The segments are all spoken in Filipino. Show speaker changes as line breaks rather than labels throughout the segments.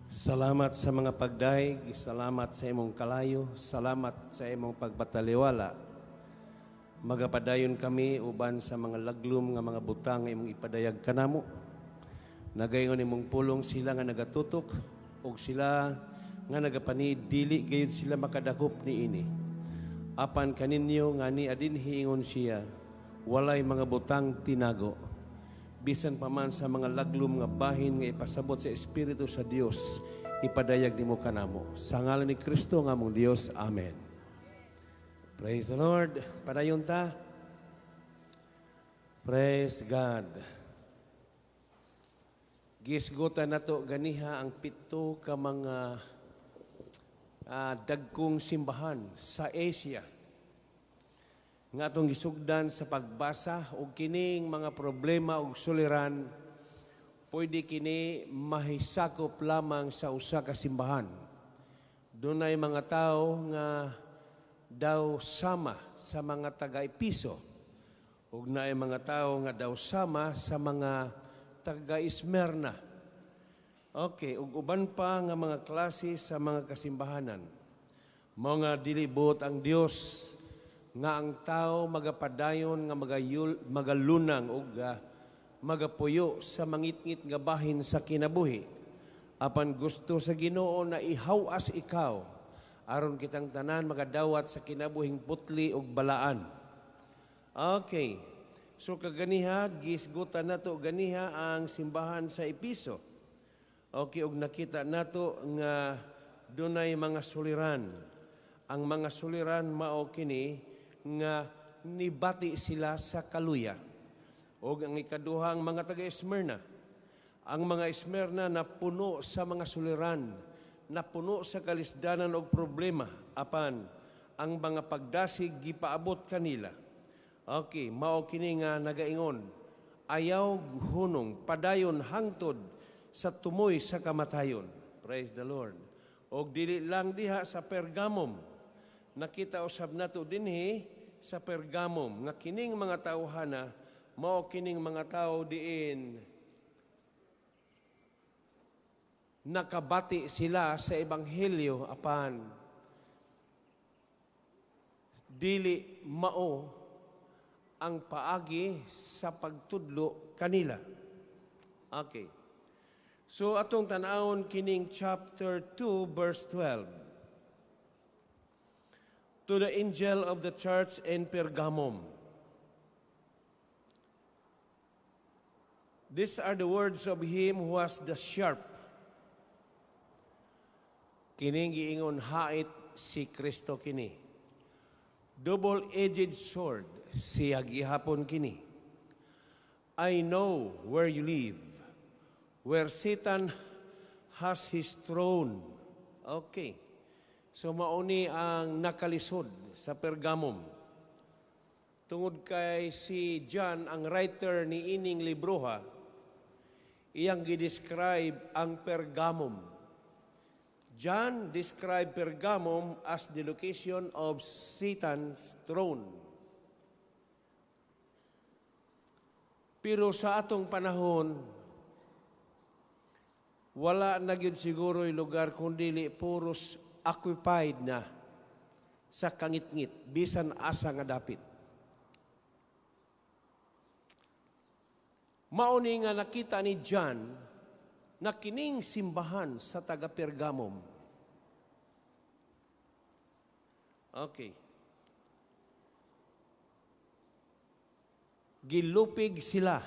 Salamat sa mga pagdaig, salamat sa imong kalayo, salamat sa imong pagbataliwala. Magapadayon kami uban sa mga laglum nga mga butang imong ipadayag kanamo. Nagayon imong pulong sila nga nagatutok ug sila nga nagapanid dili gayud sila makadakop niini. Apan kaninyo nga ni adin hiingon siya, walay mga butang tinago. Bisan pa man sa mga laglum nga bahin nga ipasabot sa Espiritu sa Dios, ipadayag nimo kanamo. Sa ngalan ni Kristo nga mong Dios. Amen. Praise the Lord. Padayon ta. Praise God. Gisgutan nato ganiha ang pito ka mga dagkong simbahan sa Asia nga atong gisugdan sa pagbasa og kining mga problema ug suliran, pwede kini mahisakop lamang sa usa ka simbahan. Dunay mga tao nga daw sama sa mga taga-Episo ug naay mga tao nga daw sama sa mga taga-Esmerna. Okay, ug uban pa nga mga klase sa mga kasimbahanan. Mga dilibot ang Dios nga ang tao magapadayon nga magalunang ug magapuyo sa mangitngit nga bahin sa kinabuhi. Apan gusto sa Ginoo na ihawas ikaw aron kitang tanan magadawat sa kinabuhing putli ug balaan. Okay. So kaganiha gisgutan nato ganiha ang simbahan sa Episo. Okay, ug nakita nato nga dunay mga suliran. Ang mga suliran mao kini nga nibati sila sa kaluya. O ang ikaduhang mga taga-Esmerna. Ang mga Esmerna na puno sa mga suliran, na puno sa kalisdanan o problema, apan ang mga pagdasig gipaabot kanila. Okay, mao kini nga nagaingon, ayaw hunong padayon hangtod sa tumoy sa kamatayon. Praise the Lord. O dili lang diha sa Pergamum, nakita usab nato dinhi sa Pergamum nga kining mga tawhana mao kining mga tao diin nakabati sila sa ebanghelyo apan dili mao ang paagi sa pagtudlo kanila. Okay. So atong tan-awon kining chapter 2 verse 12. To the angel of the church in Pergamum. These are the words of him who has the sharp. Kining giingon hait si Kristo kini. Double-edged sword siya gihapon kini. I know where you live, where Satan has his throne. Okay. So mauni ang nakalisod sa Pergamum. Tungod kay si John, ang writer ni ining libroha, iyang gidescribe ang Pergamum. John described Pergamum as the location of Satan's throne. Pero sa atong panahon, wala na gyud siguro yung lugar kundi puros occupied na sa kangit-ngit, bisan asa nga dapit. Mauni nga nakita ni John na kining simbahan sa taga-Pergamum. Okay. Gilupig sila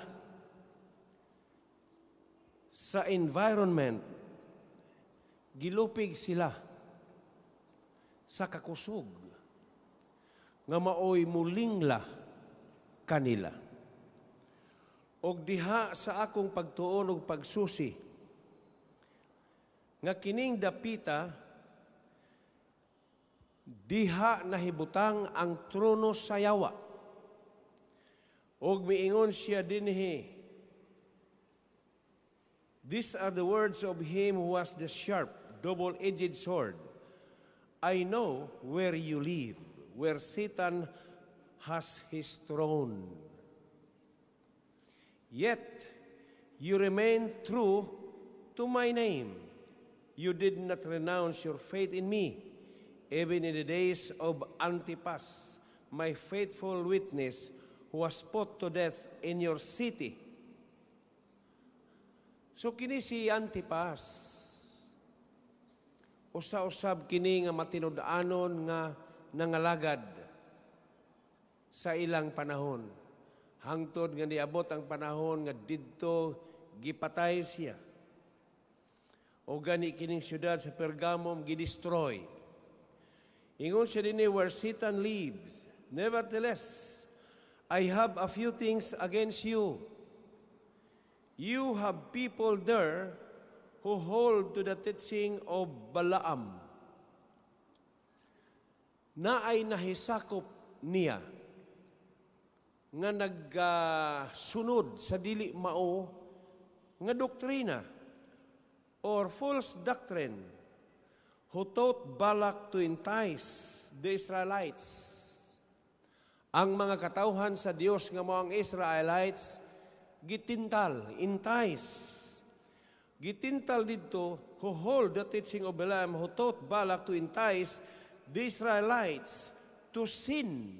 sa environment. Gilupig sila sa kakusog nga maoy mulingla kanila. Og diha sa akong pagtuon og pagsusi nga kining dapita diha nahibutang ang trono sa yawa. Og miingon siya dinhi, these are the words of him who has the sharp, double-edged sword. I know where you live, where Satan has his throne. Yet you remain true to my name. you did not renounce your faith in me, even in the days of Antipas, my faithful witness, who was put to death in your city. So kini si Antipas, usa-usab kini nga matinud-anon nga nangalagad sa ilang panahon. Hangtod nga niabot ang panahon nga didto gipatay siya. O gani kining syudad sa Pergamum gidestroy. Ingon siya dinhi, where Satan lives. Nevertheless, I have a few things against you. You have people there who hold to the teaching of Balaam, na ay nahisakop niya nga nagsunod sa dili mao nga doktrina or false doctrine, who taught Balak to entice the Israelites. Ang mga katawhan sa Dios nga mao ang Israelites entice. Gitintal dito, who hold the teaching of Balaam, who taught Balak to entice the Israelites to sin.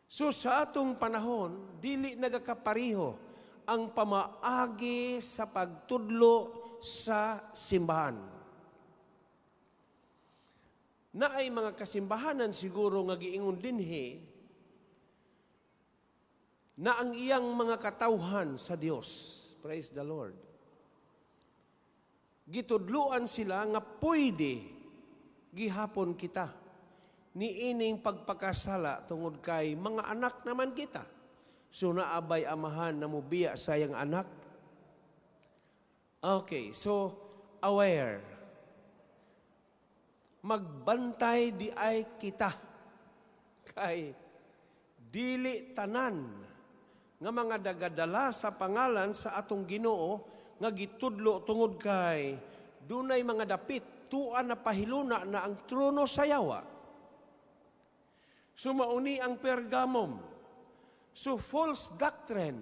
So sa atong panahon, dili nagakapariho ang pamaagi sa pagtudlo sa simbahan. Na ay mga kasimbahanan siguro nga giingon dinhi na ang iyang mga katawhan sa Dios. Praise the Lord. Gitudluan sila nga pwede gihapon kita niining pagpakasala tungod kay mga anak naman kita. So naabay amahan na mubiya sayang anak. Okay, so aware. Magbantay di ay kita kay dili tanan nga mga dagadala sa pangalan sa atong Ginoo nga gitudlo tungod kay dunay mga dapit tuan na pahiluna na ang trono sa yawa. So mauni ang Pergamum. So false doctrine.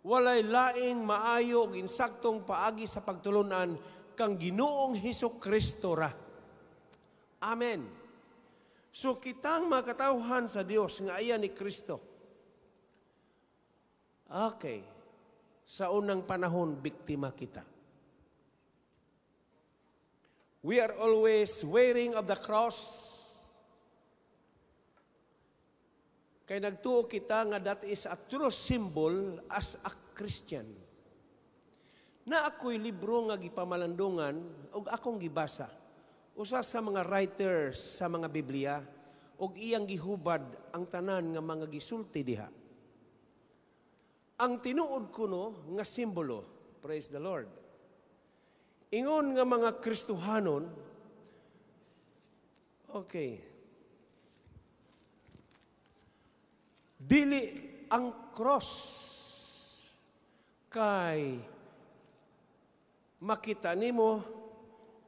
Walay laing maayo ug insaktong paagi sa pagtulunan kang Ginoong Hesukristo ra. Amen. So kitang mga katawhan sa Dios nga ayan ni Kristo. Okay. Sa unang panahon, biktima kita. We are always wearing of the cross. Kay nagtuo kita nga that is a true symbol as a Christian. Na ako'y libro nga gipamalandungan ug akong gibasa. Usa sa mga writers sa mga Biblia ug iyang gihubad ang tanan nga mga gisulti diha. Ang tinuod kuno nga simbolo, praise the Lord. Ingon nga mga Kristohanon, okay, dili ang cross kay makita nimo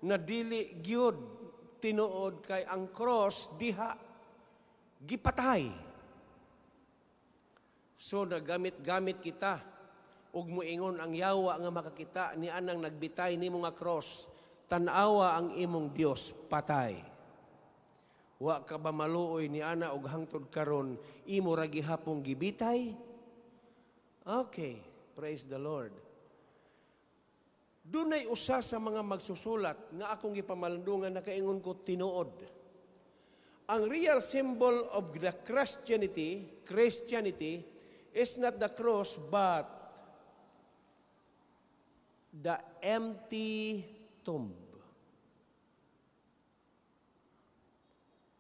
na dili gyud tinuod kay ang cross diha gipatay. So nagamit-gamit kita ug moingon ang yawa nga makakita ni anang nagbitay nimo nga cross, tan-awa ang imong Dios patay. Wa ka ba maluoy ni ana og hangtod karon imo ra gihapong gibitay? Okay, praise the Lord. Dunay usa sa mga magsusulat nga akong gipamalandungan na kaingon ko tinuod. Ang real symbol of the Christianity is not the cross but the empty tomb.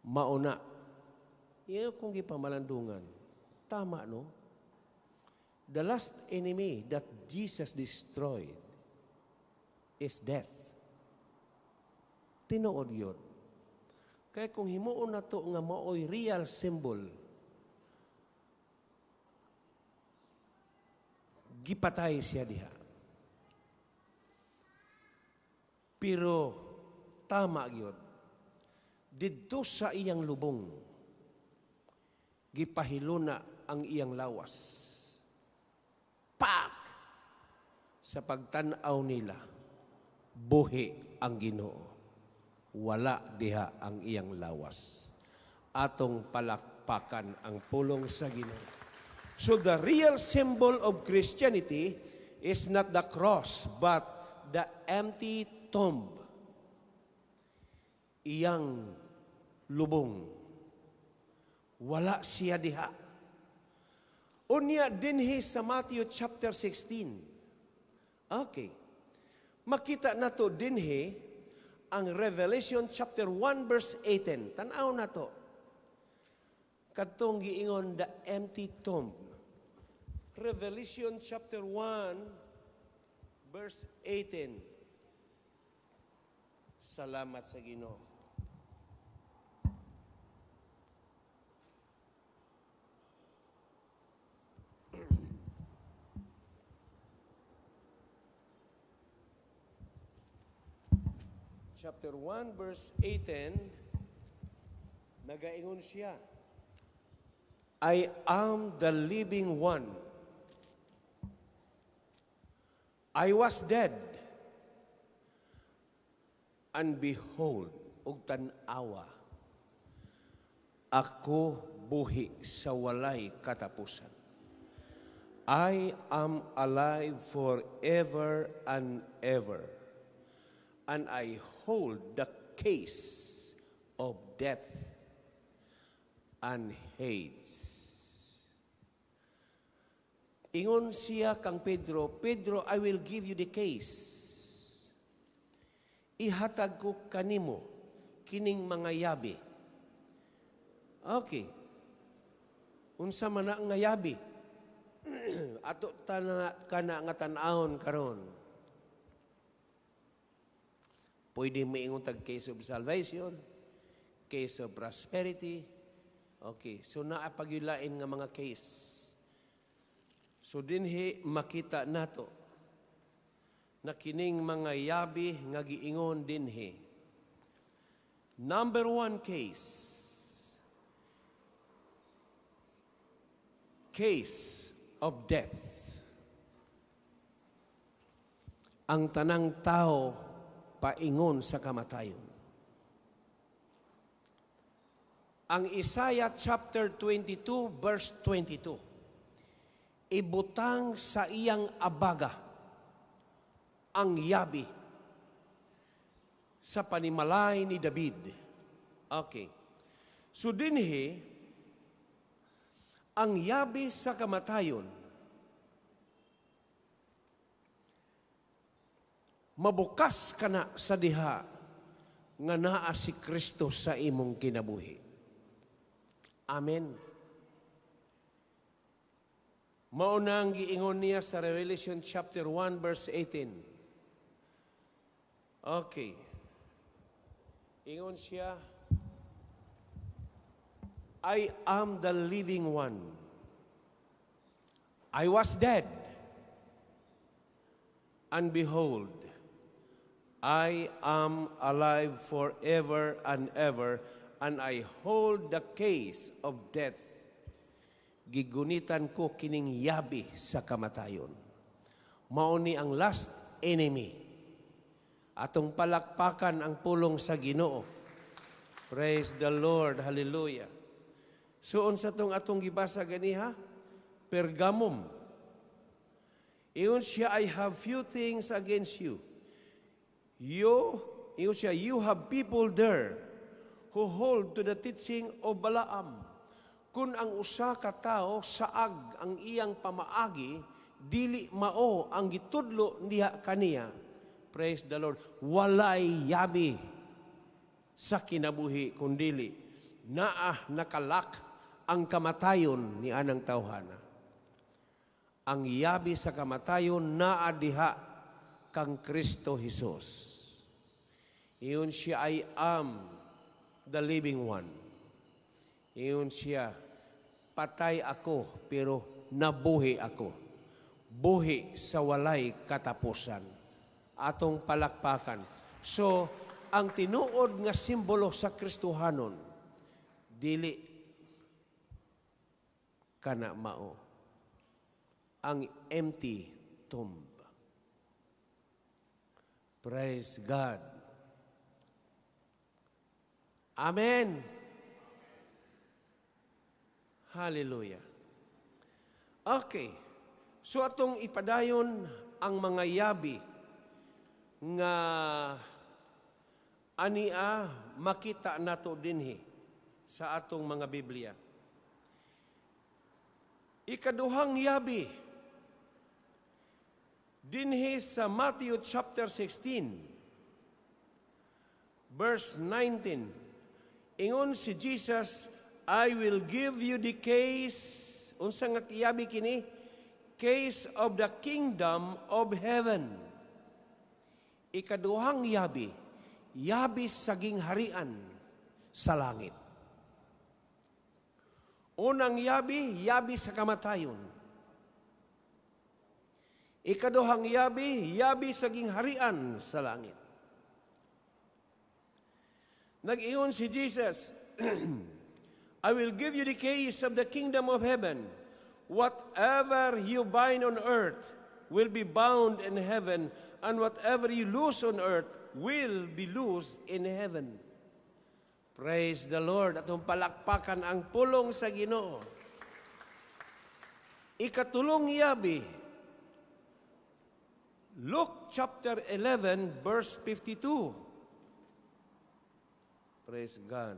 Mauna. Iyan kong gipamalandungan. Tama, no? The last enemy that Jesus destroyed is death. Tinuod yun. Kaya kung himuon na to nga maoy real symbol, gipatay siya diha. Pero tama yun. Didto sa iyang lubong, gipahiluna ang iyang lawas. Pak! Sa pagtanaw nila, buhi ang Ginoo. Wala diha ang iyang lawas. Atong palakpakan ang pulong sa Ginoo. So the real symbol of Christianity is not the cross, but the empty tomb. Iyang lubong. Wala siya diha. Unya dinhi sa Matthew chapter 16. Okay. Makita na to dinhi ang Revelation chapter 1 verse 18. Tanaw na to. Kadtong giingon the empty tomb. Revelation chapter 1 verse 18. Salamat sa Ginoo. Chapter 1, verse 18, nagaingon siya, I am the living one. I was dead, and behold, ug tan-awa, ako buhi sa walay katapusan. I am alive forever and ever, and I hold the case of death and Hades. Ingon siya kang Pedro, Pedro, I will give you the case. Ihatag ko kanimo kining mga yabi. Okay. Unsa man na nga yabi? Ato kana nga tan-awon karon. Pwede maingon tag case of salvation, case of prosperity. Okay, so naapagyulain nga mga case. So dinhi makita nato na kining mga yabi nga giingon dinhi. Number 1 case. Case of death. Ang tanang tao paingon sa kamatayon. Ang Isaiah chapter 22 verse 22. Ibutang sa iyang abaga ang yabi sa panimalay ni David. Okay. So dinhi ang yabi sa kamatayon mabukas ka na sa diha nga naa si Kristo sa imong kinabuhi. Amen. Mauna ang giingon niya sa Revelation chapter 1 verse 18. Okay. Ingon siya, I am the living one. I was dead, and behold, I am alive forever and ever, and I hold the case of death. Gigunitan ko kining yabi sa kamatayon. Mauni ang last enemy. Atong palakpakan ang pulong sa Ginoo. Praise the Lord. Hallelujah. So, unsa tong atong gibasa ganiha? Pergamum. Iyon siya, I have few things against you. You have people there who hold to the teaching of Balaam. Kung ang usa ka tao saag ang iyang pamaagi, dili mao ang gitudlo niya kaniya. Praise the Lord. Walay yabi sa kinabuhi kundili nakalak ang kamatayon ni anang tawhana. Ang yabi sa kamatayon naa diha kang Kristo Jesus. Iyon siya, I am the living one. Iyon siya, patay ako pero nabuhi ako. Buhi sa walay katapusan. Atong palakpakan. So, ang tinuod nga simbolo sa Kristohanon, dili kana mao. Ang empty tomb. Praise God. Amen. Hallelujah. Okay. So atong ipadayon ang mga yabi nga ania makita nato dinhi sa atong mga Biblia. Ikaduhang yabi dinhi sa Matthew chapter 16 verse 19. Ingon si Jesus, I will give you the case, unsa nga yabi kini? Case of the kingdom of heaven. Ikaduhang yabi, yabi saging harian sa langit. Unang yabi, yabi sa kamatayon. Ikaduhang yabi, yabi saging harian sa langit. Nag-iyon si Jesus, I will give you the keys of the kingdom of heaven. Whatever you bind on earth will be bound in heaven, and whatever you loose on earth will be loosed in heaven. Praise the Lord. Atong palakpakan ang pulong sa Ginoo. Ikatulong yabi, Luke chapter 11 verse 52. Praise God.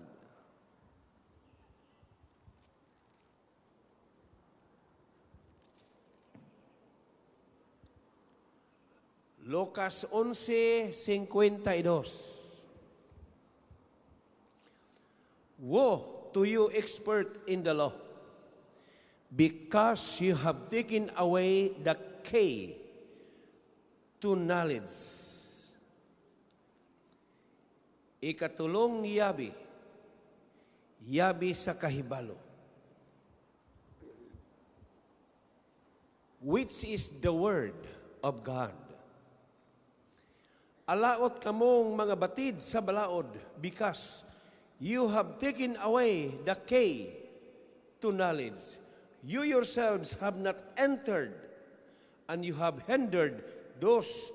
Lucas 11:52. Woe to you, expert in the law, because you have taken away the key to knowledge. Ikatulong yabi, yabi sa kahibalo, which is the word of God. Alaot kamong mga batid sa balaod, because you have taken away the key to knowledge. You yourselves have not entered, and you have hindered those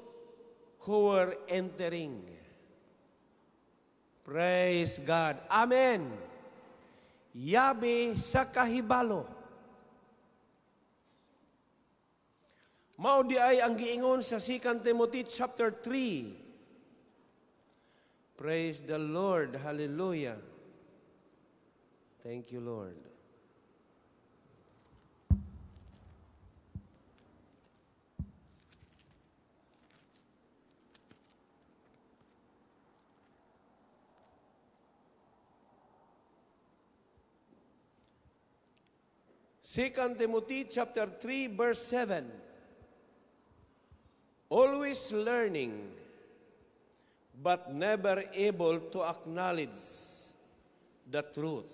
who were entering. Praise God. Amen. Yabi sa kahibalo. Mao di ay ang giingon sa 2 Timothy chapter 3. Praise the Lord. Hallelujah. Thank you, Lord. Second Timothy chapter 3 verse 7. Always learning, but never able to acknowledge the truth.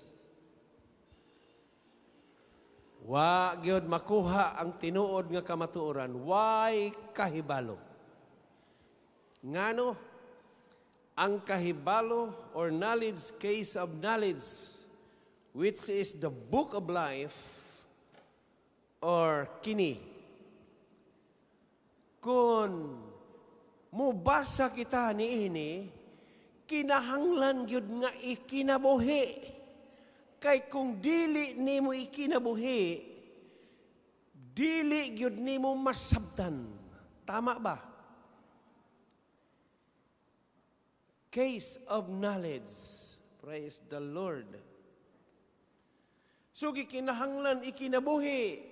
Wa gyud makuha ang tinuod nga kamatuoran, why kahibalo. Ngano ang kahibalo or knowledge, case of knowledge, which is the book of life, or kini. Kung mubasa kita niini, kinahanglan gyud nga ikinabuhi. Kay kung dili nimo ikinabuhi, dili gyud nimo masabtan. Tama ba? Case of knowledge. Praise the Lord. So gikinahanglan ikinabuhi.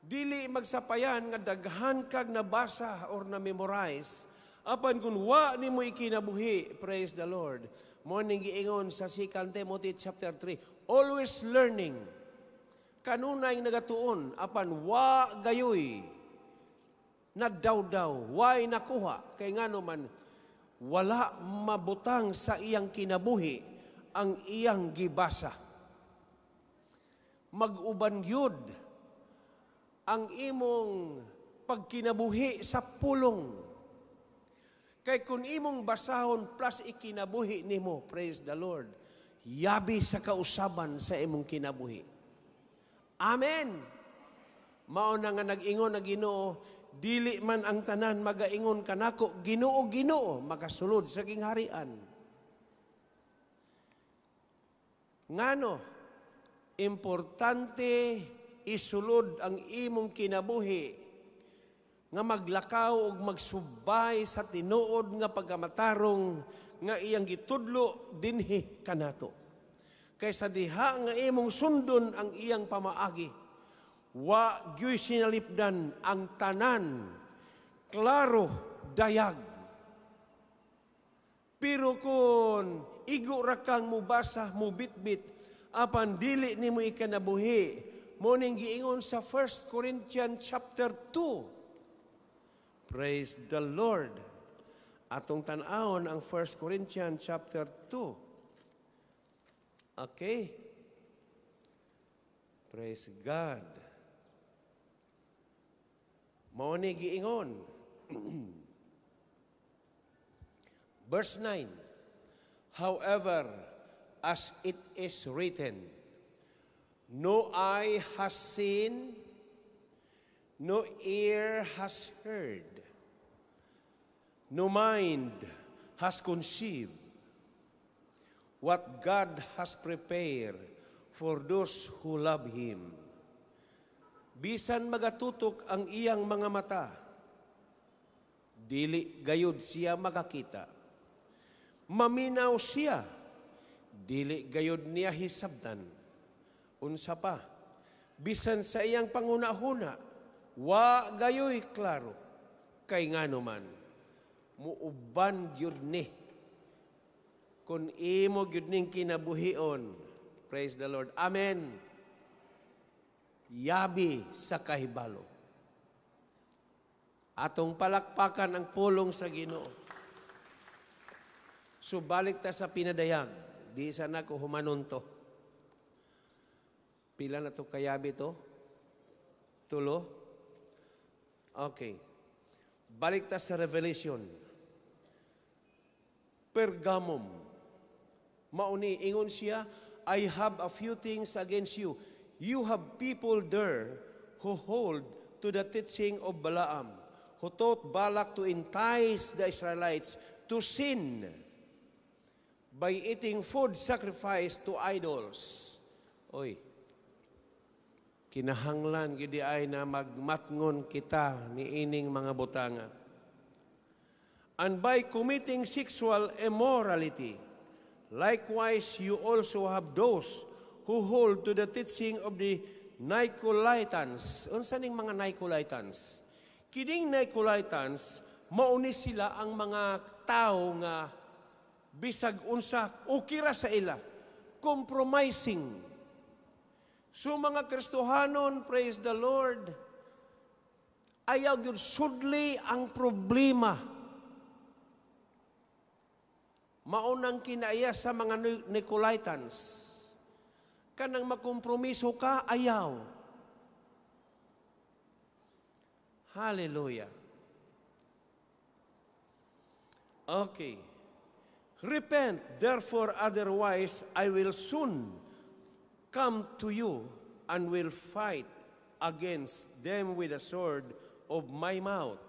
Dili magsapayan nga daghan kag nabasa or na-memorize, apan kun wa nimo ikinabuhi, praise the Lord. Morning giingon sa 2 Timothy chapter 3, always learning. Kanunay nagatuon, apan wa gayoy nadawdaw, why nakuha, kay ngano man wala mabutang sa iyang kinabuhi ang iyang gibasa. Mag-uban yud ang imong pagkinabuhi sa pulong. Kay kung imong basahon plus ikinabuhi nimo, praise the Lord, yabi sa kausaban sa imong kinabuhi. Amen. Mao na nga nag-ingon na Ginoo, dili man ang tanan magaingon kanako, Ginoo, Ginoo, makasulod sa kingharian. Ngano, importante isulod ang imong kinabuhi nga maglakaw ug magsubay sa tinuod nga pagkamatarong nga iyang gitudlo dinhi kanato. Kaysa diha nga imong sundon ang iyang pamaagi, wa gyoy sinalipdan ang tanan, klaro, dayag. Pero kung igo ra kang mubasa, mubitbit, apan dili nimo ikanabuhi, mo ning giingon sa 1 Corinthians chapter 2. Praise the Lord. Atong tan-awon ang 1 Corinthians chapter 2. Okay. Praise God. Mao ni giingon. Verse 9. However, as it is written, no eye has seen, no ear has heard, no mind has conceived what God has prepared for those who love Him. Bisan magatutok ang iyang mga mata, dili gayud siya makakita. Maminaw siya, dili gayud niya hisabtan. Unsa pa, bisan sa iyang pangunahuna, wa gayoy klaro, kay ngano man, muuban gyud ni. Kung imo gyud ning kinabuhion, praise the Lord, amen. Yabi sa kahibalo. Atong palakpakan ang pulong sa Ginoo. So balik ta sa pinadayag, di sana ko humanon to. Pila na to kayabi to? Tulo? Okay. Balik ta sa Revelation. Pergamum. Mauni, ingon siya, I have a few things against you. You have people there who hold to the teaching of Balaam, who taught Balak to entice the Israelites to sin by eating food sacrificed to idols. Oy, kinahanglan gidi ay na magmatngon kita ni ining mga butanga. And by committing sexual immorality, likewise you also have those who hold to the teaching of the Nicolaitans. Unsa ning mga Nicolaitans? Kining Nicolaitans, mauni sila ang mga tao nga bisag unsa ukira sa ila, compromising. So mga Kristohanon, praise the Lord, ayaw gyud sudli ang problema. Maunang kinaya sa mga Nicolaitans. Kanang makompromiso ka, ayaw. Hallelujah. Okay. Repent, therefore, otherwise I will soon come to you and will fight against them with the sword of my mouth.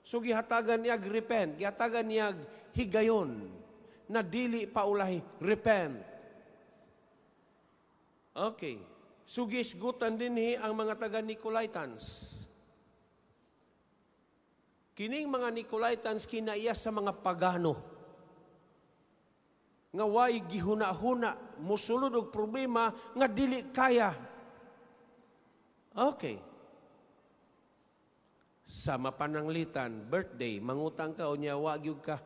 So gihatagan niyag repent, gihatagan niyag higayon, na dili paulahi, repent. Okay. So gisgutan din ang mga taga-Nicolaitans. Kining mga Nicolaitans kinaiya sa mga pagano. Nga way gihuna-huna, musulod og problema nga dili kaya. Okay. Sa mapananglitan, birthday, mangutang ka o niya, wag yun ka.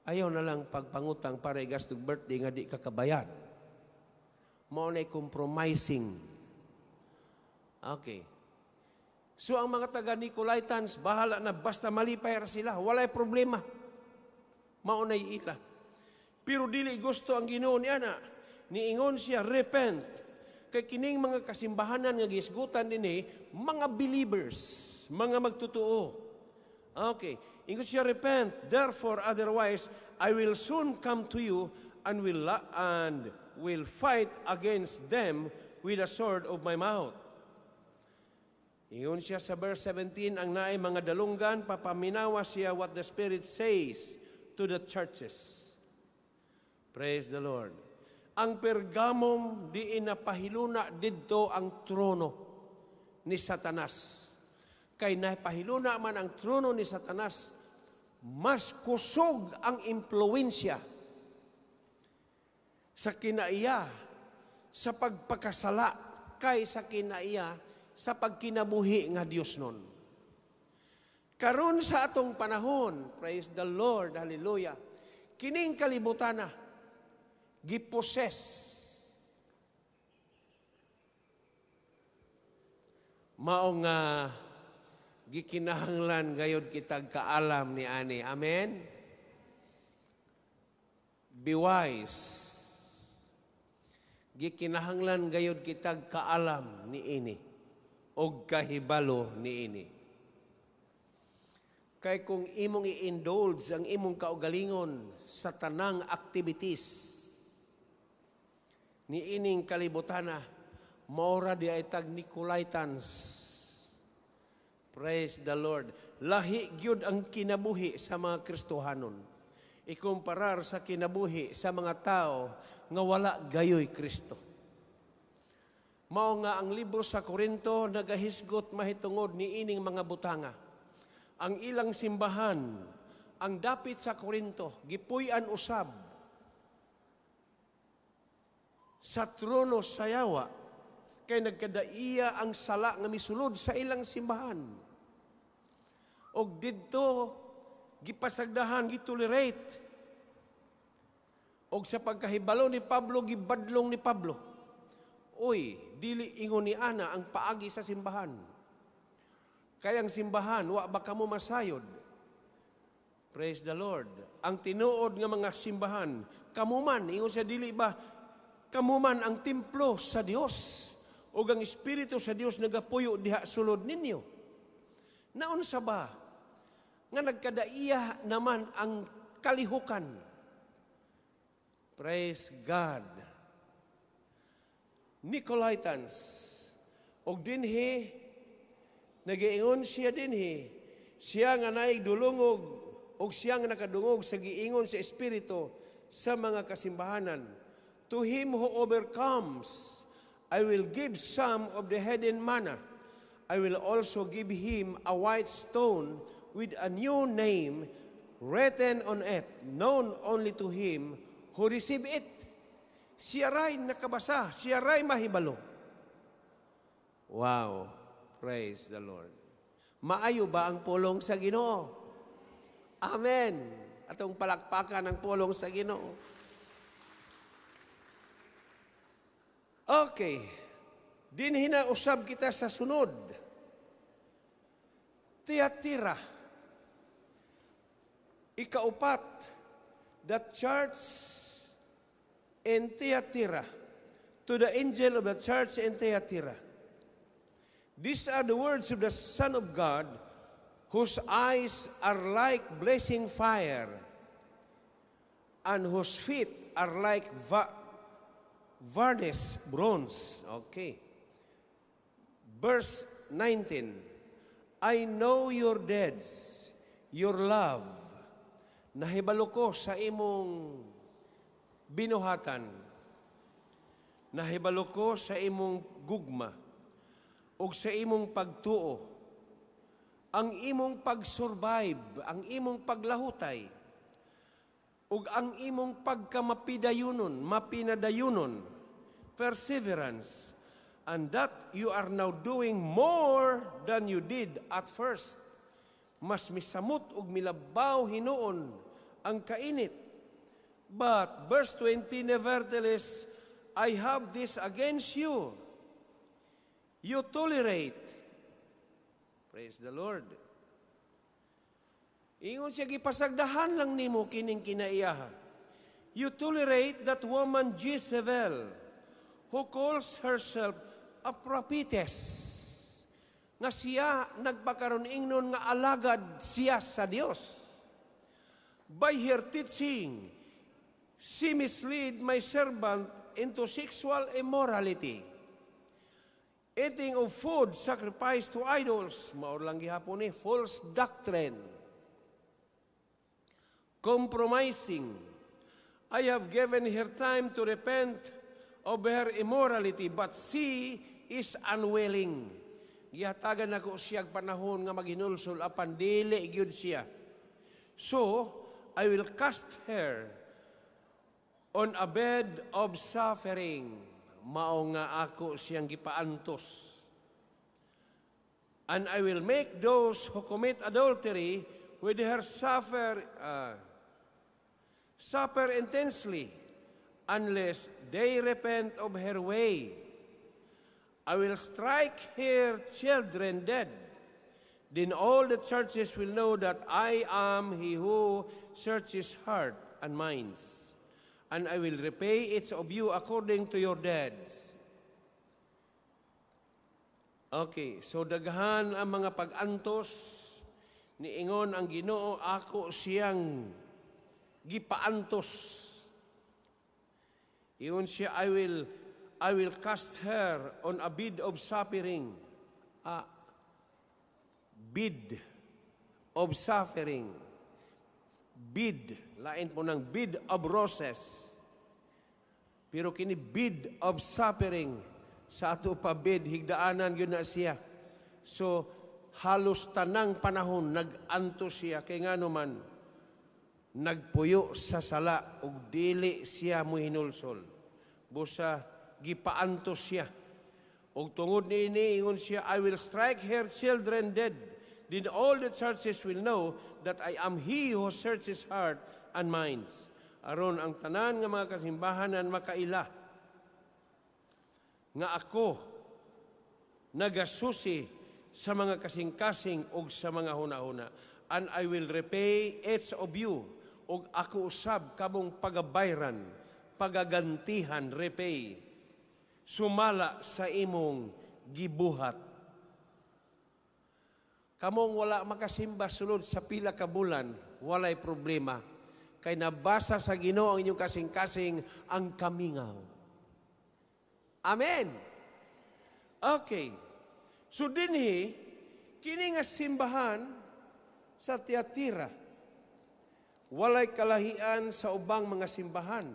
Ayaw na lang pagpangutang para igastog birthday nga di ka kabayad. Mao na'y compromising. Okay. So ang mga taga-Nicolaitans, bahala na, basta malipay ra sila, walay problema. Mao na'y ila. Pero dili gusto ang Ginoo ni ana. Niingon siya, repent. Kay kining mga kasimbahanan nga gisgutan dinhi, mga believers, mga magtotoo. Okay. Ingon siya, repent. Therefore, otherwise, I will soon come to you and will fight against them with the sword of my mouth. Ingon siya sa verse 17, ang naay mga dalunggan, papaminawa siya what the Spirit says to the churches. Praise the Lord. Ang Pergamum di inapahiluna didto ang trono ni Satanas. Kay napahiluna man ang trono ni Satanas, mas kusog ang impluensya sa kinaiya sa pagpakasala kay sa kinaiya sa pagkinabuhi nga Dios nun. Karon sa atong panahon, praise the Lord, hallelujah, kining kalibutan na giposes mao nga gikinahanglan gayud kitag kaalam ni ani. Amen. Be wise. Gikinahanglan gayud kitag kaalam ni ini og kahibalo ni ini. Kay kung imong i-indulge ang imong kaugalingon sa tanang activities ni ining kalibutana, maura di ay tag Nicolaitans. Praise the Lord. Lahi gyud ang kinabuhi sa mga Kristohanon. Ikumparar sa kinabuhi sa mga tao nga wala gayoy Kristo. Mao nga ang libro sa Korinto nagahisgot mahitungod ni ining mga butanga. Ang ilang simbahan, ang dapit sa Korinto, gipuy-an usab sa trono sa yawa, kay nagkadaiya ang sala nga misulod sa ilang simbahan. Og didto gipasagdahan, gitolerate. Og sa pagkahibalo ni Pablo, gibadlong ni Pablo. Oy, dili ingon ni ana ang paagi sa simbahan. Kaya ang simbahan, wa ba kamo masayod? Praise the Lord. Ang tinuod nga mga simbahan, kamuman, ingon sa dili ba, kamuman ang templo sa Dios o ang Espiritu sa Dios nagapuyo diha sulod ninyo. Naon sa ba nga nagkadaiya naman ang kalihukan? Praise God. Nicolaitans og dinhi nagiingon siya dinhi, siya nga naig dulungog og siya nga nakadungog sa giingon sa Espiritu sa mga kasimbahanan. To him who overcomes, I will give some of the hidden manna. I will also give him a white stone with a new name written on it, known only to him who receive it. Siya ray nakabasa, siya ray mahibalo. Wow, praise the Lord. Maayo ba ang pulong sa Ginoo? Amen. Atong palakpakan ang pulong sa Ginoo. Okay. Dinhi usab kita sa sunod. Thyatira. Ikaupat, the church in Thyatira. To the angel of the church in Thyatira. These are the words of the Son of God, whose eyes are like blazing fire, and whose feet are like varnish bronze. Okay. Verse 19. I know your deeds, your love. Nahibalo ko sa imong binuhatan. Nahibalo ko sa imong gugma ug sa imong pagtuo. Ang imong pag-survive, ang imong paglahutay, ug ang imong mapinadayunon, perseverance, and that you are now doing more than you did at first. Mas misamot ug milabaw hinuon ang kainit. But, verse 20, nevertheless, I have this against you. You tolerate. Praise the Lord. Ingon siya, gipasagdahan lang nimo kining kinaiyaha. You tolerate that woman Jezebel, who calls herself a prophetess, nga siya nagpakaroon ingnon nga alagad siya sa Dios. By her teaching, she misled my servant into sexual immorality. Eating of food sacrificed to idols, mao lang gihapon ni false doctrine. Compromising. I have given her time to repent of her immorality, but she is unwilling. Gihatagan ako siyang panahon nga maghinulsol apan dili gyud siya. So, I will cast her on a bed of suffering. Mao nga ako siyang gipaantos. And I will make those who commit adultery with her suffer intensely unless they repent of her way. I will strike her children dead. Then all the churches will know that I am he who searches heart and minds. And I will repay each of you according to your deeds. Okay, so daghan ang mga pag-antos ni ingon ang Ginoo, ako siyang gipaantos. Ingon siya, I will cast her on a bed of suffering. Bed of suffering. Bed, lain po ng bed of roses. Pero kini bed of suffering, sa ato pa bed, higdaanan yun na siya. So, halos tanang panahon, nag-anto siya, kay nga naman, nagpuyo sa sala, ug dili siya mo hinulsol. Busa, gipaanto siya. Ug tungod niini, ingon siya, I will strike her children dead. Then all the churches will know that I am he who searches heart and minds. Aron ang tanan nga mga kasimbahanan makaila nga ako nagasusi sa mga kasing-kasing ug sa mga hunahuna. And I will repay each of you ug ako usab kamong pagabayran, pagagantihan, repay, sumala sa imong gibuhat. Kamong wala makasimba sulod sa pila ka bulan, walay problema. Kay nabasa sa Ginoo ang inyong kasing-kasing ang kamingaw. Amen. Okay. So dinhi, kini nga simbahan sa Tiatira, walay kalahian sa ubang mga simbahan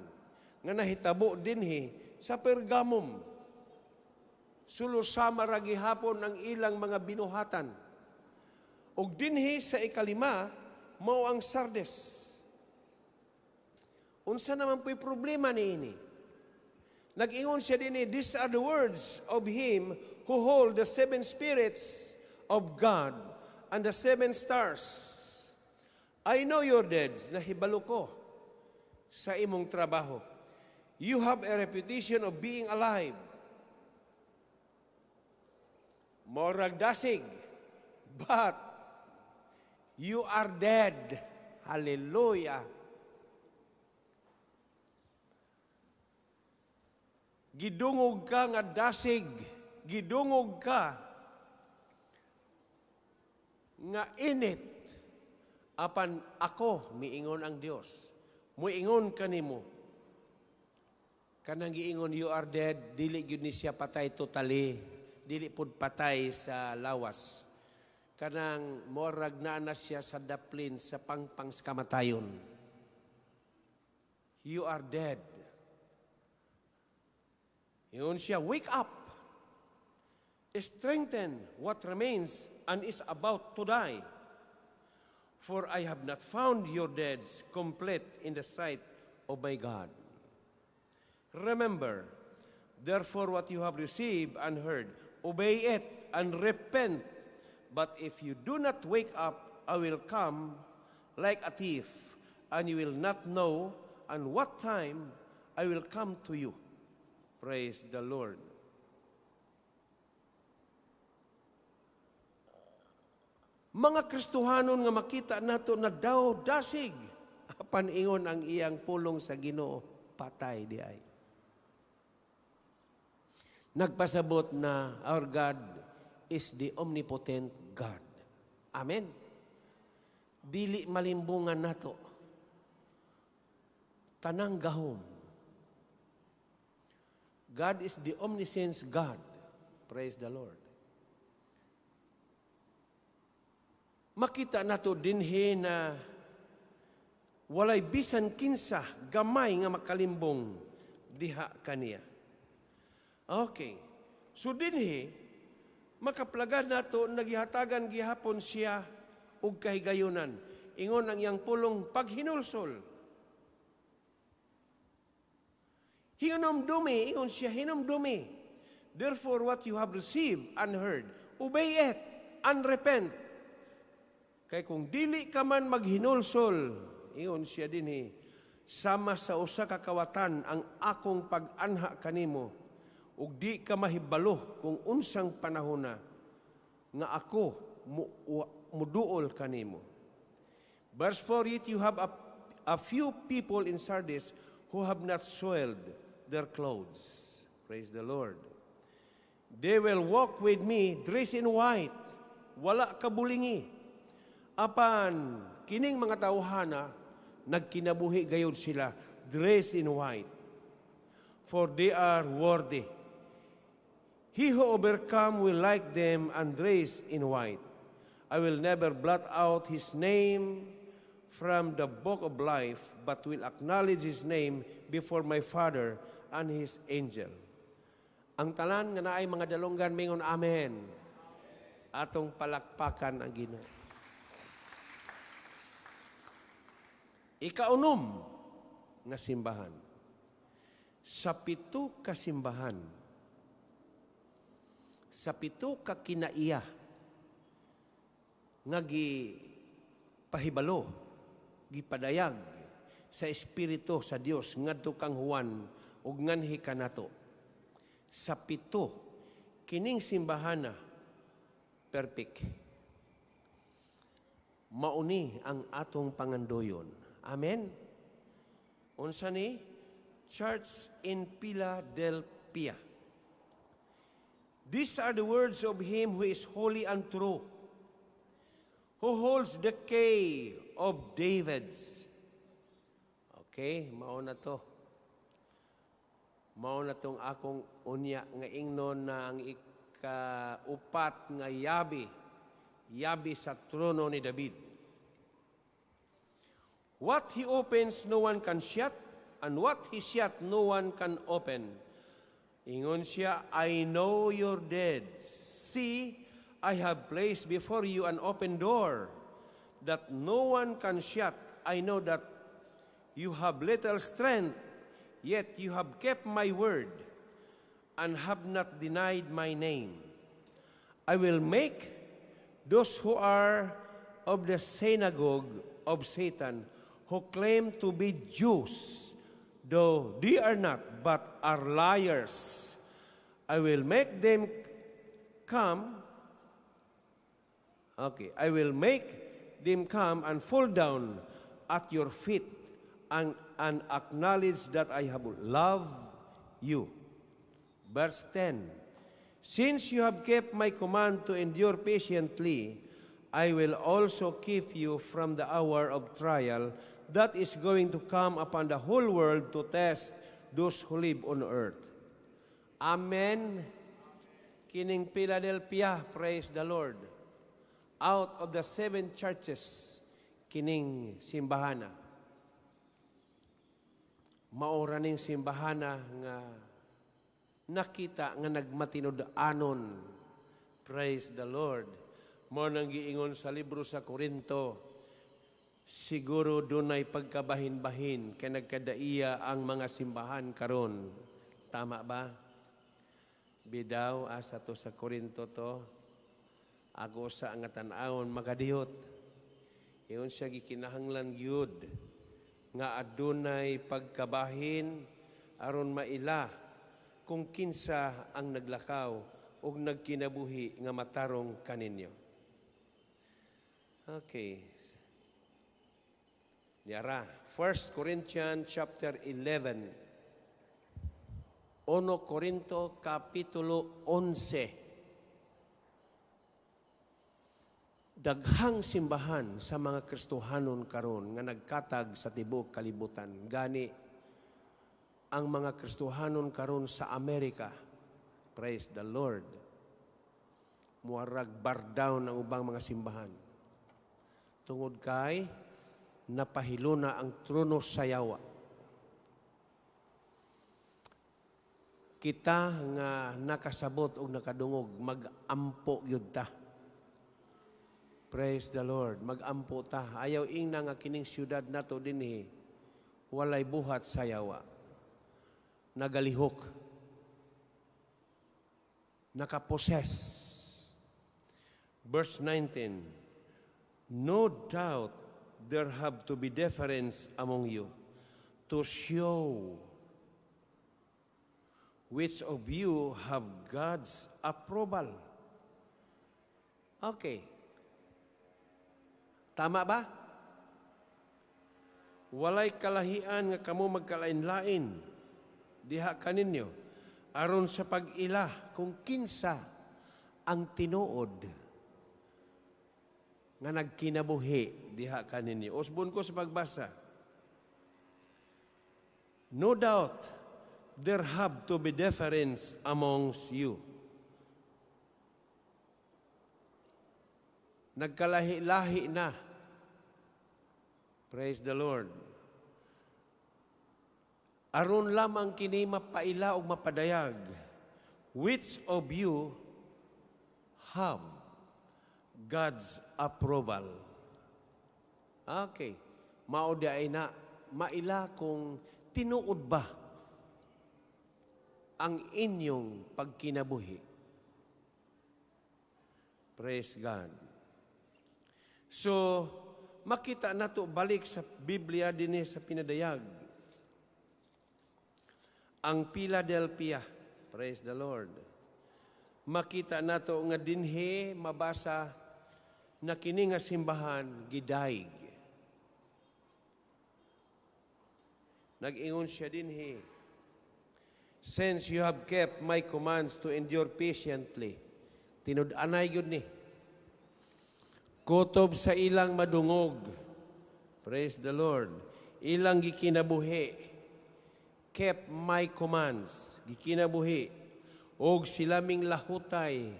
nga nahitabo dinhi sa Pergamum. Sulusama ra gihapon ang ilang mga binuhatan. Ug dinhi sa ikalima, mao ang Sardes. Unsa naman po'y problema niini? Nag-ingon siya dinhi, these are the words of him who hold the seven spirits of God and the seven stars. I know your deeds, nahibalo ko sa imong trabaho. You have a reputation of being alive. Morag dasig, but you are dead. Hallelujah. Gidungog ka nga dasig, gidungog ka nga init, apan ako, miingon ang Dios. Muingon kanimo. Kanang giingon, you are dead, dili gyud ni siya patay totally, dili pud patay sa lawas. Kanang morag na siya sa daplin sa pangpangs kamatayon. You are dead. Yun siya, wake up. Strengthen what remains and is about to die. For I have not found your deeds complete in the sight of my God. Remember, therefore, what you have received and heard, obey it and repent. But if you do not wake up, I will come like a thief, and you will not know at what time I will come to you. Praise the Lord. Mga Kristohanon nga makita nato na daw dasig, apan ingon ang iyang pulong sa Ginoo, patay di ay. Nagpasabot na our God is the omnipotent God. Amen. Dili malimbungan nato. Tanang gahom. God is the omniscience God. Praise the Lord. Makita nato dinhi na walay bisan kinsa gamay nga makalimbong diha kaniya. Okay. So dinhi makaplagad nato nagihatagan gihapon siya og kahigayunan. Ingon ang iyang pulong paghinulsol. Hinumdumi, ingon siya hinumdumi. Therefore what you have received and heard, obey it and repent. Kay kung dili ka man maghinulsol, ingon siya dinhi, sama sa usa ka kawatan ang akong pag-anha kanimo ug di ka mahibalo kung unsang panahon na nga ako muduol kanimo. Verse 4, yet you have a few people in Sardis who have not soiled their clothes. Praise the Lord. They will walk with me dressed in white, wala kabulingi. Apan kining mga tawhana nagkinabuhi gayud sila dressed in white, for they are worthy. He who overcome will like them and dress in white. I will never blot out his name from the book of life, but will acknowledge his name before my Father and his angel. Ang tanan nga naay mga dalunggan mingon amen. Atong palakpakan ang Ginoo. Ikaunom nga simbahan. Sa 7 ka simbahan, sa 7 ka kinaiya nga pahibalo, gipadayag sa Espiritu sa Dios ngadto kang Juan ug nganhi kanato. Sa 7 kining simbahana perfect. Mauni ang atong pangandoyon. Amen. Unsa ni? Church in Philadelphia. These are the words of him who is holy and true, who holds the key of David's. Okay, mao na to. Mao na tong akong unya nga ingnon na ang ikaupat nga yabi sa trono ni David. What he opens, no one can shut, and what he shut, no one can open. Ingon siya, I know your deeds. See, I have placed before you an open door that no one can shut. I know that you have little strength, yet you have kept my word and have not denied my name. I will make those who are of the synagogue of Satan, who claim to be Jews, though they are not, but are liars. I will make them come. Okay, I will make them come and fall down at your feet and acknowledge that I have loved you. Verse 10, since you have kept my command to endure patiently, I will also keep you from the hour of trial that is going to come upon the whole world to test those who live on earth. Amen. Kining Philadelphia, praise the Lord. Out of the 7 churches, kining simbahana. Maura ning simbahana nga nakita nga nagmatinod-anon. Praise the Lord. Mo nang giingon sa libro sa Korinto, siguro dunay pagkabahin-bahin kay nagkadaiya ang mga simbahan karon. Tama ba? Bidaw asa to sa Korinto to. Ako sa nga tan-awon makadiyot. Iyon siya gikinahanglan gyud nga adunay pagkabahin aron maila kung kinsa ang naglakaw ug nagkinabuhi nga matarong kaninyo. Okay. Yara, 1 Corinthians chapter 11. 1 Corinto kapitulo 11. Daghang simbahan sa mga Kristohanon karon nga nagkatag sa tibuok kalibutan. Gani ang mga Kristohanon karon sa Amerika. Praise the Lord. muarag bar down ang ubang mga simbahan. Tungod kay napahilo na ang trono sa yawa. Kita nga nakasabot o nakadungog, mag-ampo yun ta. Praise the Lord. Mag-ampo ta. Ayaw ingna nga kining syudad nato dinhi, walay buhat sa yawa. Nagalihok. Nakaposes. Verse 19, no doubt there have to be difference among you to show which of you have God's approval. Okay. Tama ba? Walay kalahian nga kamo magkalain-lain diha kaninyo aron sa pag-ila kung kinsa ang tinuod nga nagkinabuhi diha kaninyo. Usbon ko sa pagbasa. No doubt there have to be difference amongst you. Nagkalahi-lahi na. Praise the Lord. Aron lamang kini mapaila o mapadayag, which of you have God's approval? Okay. Mao di ay na maila kung tinuod ba ang inyong pagkinabuhi. Praise God. So, makita nato balik sa Biblia din sa pinadayag. Ang Philadelphia, praise the Lord. Makita nato nga dinhi mabasa na kini nga simbahan gidaig. Nag-ingon siya dinhi, since you have kept my commands to endure patiently, tinud-anay yun ni. Kutob sa ilang madungog, praise the Lord, ilang gikinabuhi, kept my commands, gikinabuhi, og silaming lahutay,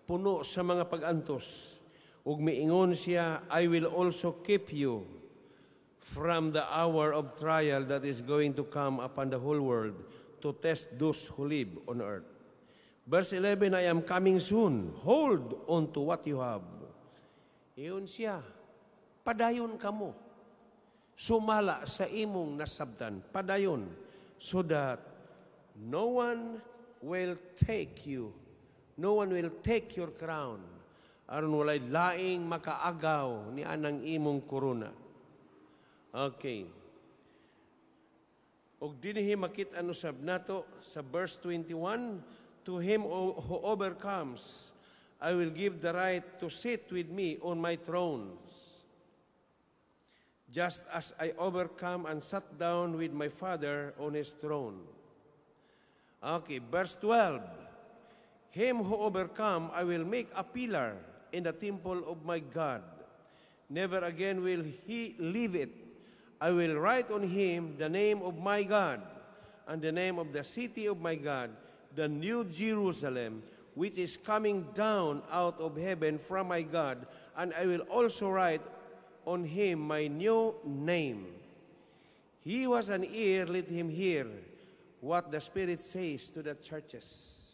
puno sa mga pag-antos, og miingon siya, I will also keep you from the hour of trial that is going to come upon the whole world, to test those who live on earth. Verse 11, I am coming soon. Hold on to what you have. Iyon siya. Padayon kamo. Sumala sa imong nasabtan. Padayon. So that no one will take you. No one will take your crown. Aron walay laing makaagaw ni anang imong korona. Okay. Og dinhi makita ano sab nato sa verse 21, to him who overcomes, I will give the right to sit with me on my thrones, just as I overcome and sat down with my Father on his throne. Okay, verse 12, him who overcome, I will make a pillar in the temple of my God. Never again will he leave it. I will write on him the name of my God and the name of the city of my God, the new Jerusalem, which is coming down out of heaven from my God, and I will also write on him my new name. He who has an ear, let him hear what the Spirit says to the churches.